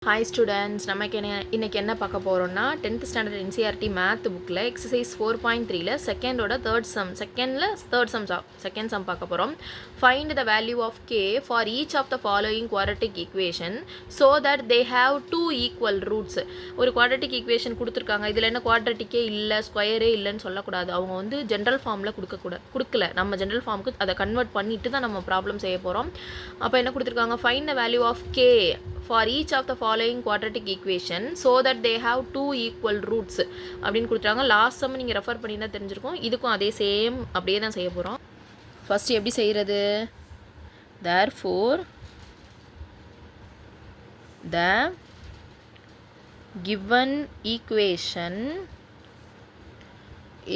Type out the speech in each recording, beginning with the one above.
Hi students, நமக்கு இன்னைக்கு என்ன பார்க்க போகிறோம்னா 10th ஸ்டாண்டர்ட் என்சிஆர்டி மேத் புக்கில் எக்ஸசைஸ் 4.3ல செகண்டோட செகண்ட் சம் பார்க்க போகிறோம். Find the value of k for each of the following quadratic equation so that they have two equal roots. ஒரு குவாட்ரட்டிக் ஈக்குவேஷன் கொடுத்துருக்காங்க, இதில் என்ன குவாட்ரட்டிக்கே இல்லை ஸ்கொயரே இல்லைன்னு சொல்லக்கூடாது. அவங்க வந்து ஜென்ரல் ஃபார்மில் கொடுக்கல, நம்ம ஜென்ரல் ஃபார்முக்கு அதை கன்வெர்ட் பண்ணிட்டு தான் நம்ம ப்ராப்ளம் செய்ய போகிறோம். அப்போ என்ன கொடுத்துருக்காங்க, find the value of k for each of the following quadratic equation so that they have two equal roots அப்படின்னு கொடுத்துருக்காங்க. லாஸ்ட் சம் நீங்கள் ரெஃபர் பண்ணி தான் தெரிஞ்சிருக்கும். இதுக்கும் அதே சேம் அப்படியே தான் செய்ய போகிறோம். ஃபஸ்ட்டு எப்படி செய்கிறது, therefore the given equation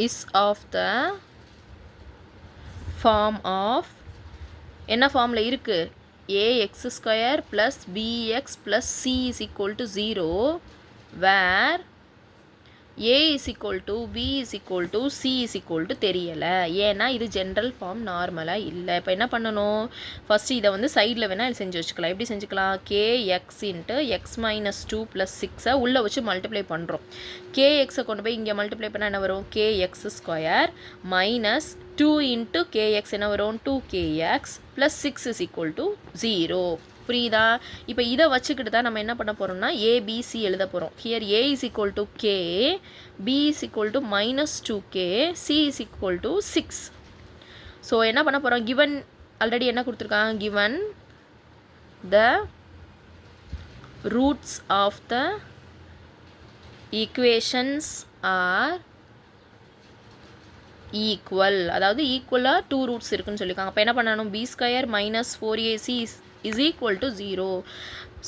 is of the form of என்ன ஃபார்மில் இருக்குது, ax square plus bx plus c is equal to 0 where a is equal to b is equal to c is equal to தெரியலை. ஏன்னா இது general form நார்மலாக இல்லை. இப்போ என்ன பண்ணணும், ஃபஸ்ட்டு இதை வந்து சைடில் வேணால் செஞ்சு வச்சுக்கலாம். எப்படி செஞ்சுக்கலாம், kx into X minus 2 plus 6 உள்ளே வச்சு மல்டிப்ளை பண்ணுறோம். kxஐ கொண்டு போய் இங்கே மல்டிப்ளை பண்ணால் என்ன வரும், kx square minus 2 into kx என்ன வரும், 2kx plus 6 is equal to 0. புரியுதா? இப்போ இதை வச்சுக்கிட்டு தான் நம்ம என்ன பண்ண போகிறோம்னா ஏபிசி எழுத போகிறோம். Here a is equal to k, b is equal to minus 2k, c is equal to 6. So என்ன பண்ண போகிறோம், கிவன் ஆல்ரெடி என்ன கொடுத்துருக்காங்க, given the roots of the equations are equal, அதாவது ஈக்குவலாக 2 ரூட்ஸ் இருக்குன்னு சொல்லியிருக்காங்க. அப்போ என்ன பண்ணணும், b square minus 4ac is equal to 0.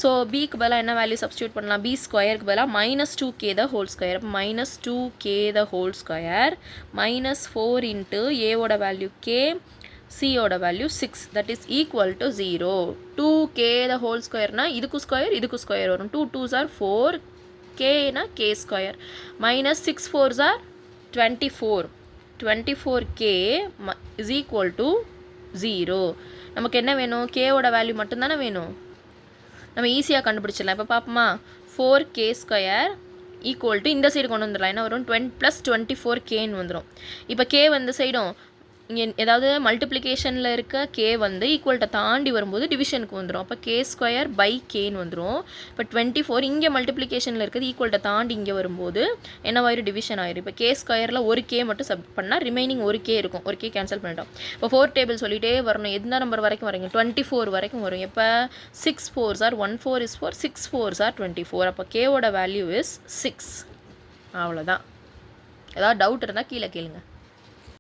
So பிக்கு பதிலாக என்ன வேல்யூ சப்ஸ்டியூட் பண்ணலாம், பி ஸ்கொயருக்கு பதிலாக minus 2k the whole square. அப்போ minus 2k the whole square minus 4 into ஏவோட வேல்யூ k, சியோட value 6, that is equal to 0. 2k the whole ஸ்கொயர்னால் இதுக்கு ஸ்கொயர் வரும். 2 2s are 4, kனா k square minus 6 4s are 24. 24k is equal to 0. நமக்கு என்ன வேணும், கேவோட வேல்யூ மட்டும்தானே வேணும், நம்ம ஈஸியாக கண்டுபிடிச்சிடலாம். இப்போ பார்ப்போமா, 4k ஸ்கொயர் ஈக்குவல் டு இந்த சைடு கொண்டு வந்துடலாம். என்ன வரும், 20 ப்ளஸ் 24kன்னு வந்துடும். இப்போ கே வந்து சைடும் இங்கே ஏதாவது மல்டிப்ளிகேஷனில் இருக்க கே வந்து ஈக்குவல்ட்டை தாண்டி வரும்போது டிவிஷனுக்கு வந்துடும். அப்போ கே ஸ்கொயர் பை கேன்னு வந்துடும். இப்போ 24 இங்கே மல்டிப்ளிகேஷனில் இருக்கிறது ஈக்குவல்ட்டை தாண்டி இங்கே வரும்போது என்னவாயிரும், டிவிஷன் ஆயிரும். இப்போ கே ஸ்கொயரில் ஒரு கே மட்டும் சப் பண்ணால் ரிமைனிங் ஒரு கே இருக்கும், ஒரு கே கேன்சல் பண்ணிட்டோம். இப்போ 4 டேபிள் சொல்லிகிட்டே வரணும், எந்த நம்பர் வரைக்கும் வரீங்க, 24 வரைக்கும் வரும். எப்போ 6 4s are 1 4 is 4, 6 4s are 24. அப்போ கேவோட வேல்யூ இஸ் 6. அவ்வளோதான். ஏதாவது டவுட் இருந்தால் கீழே கேளுங்க.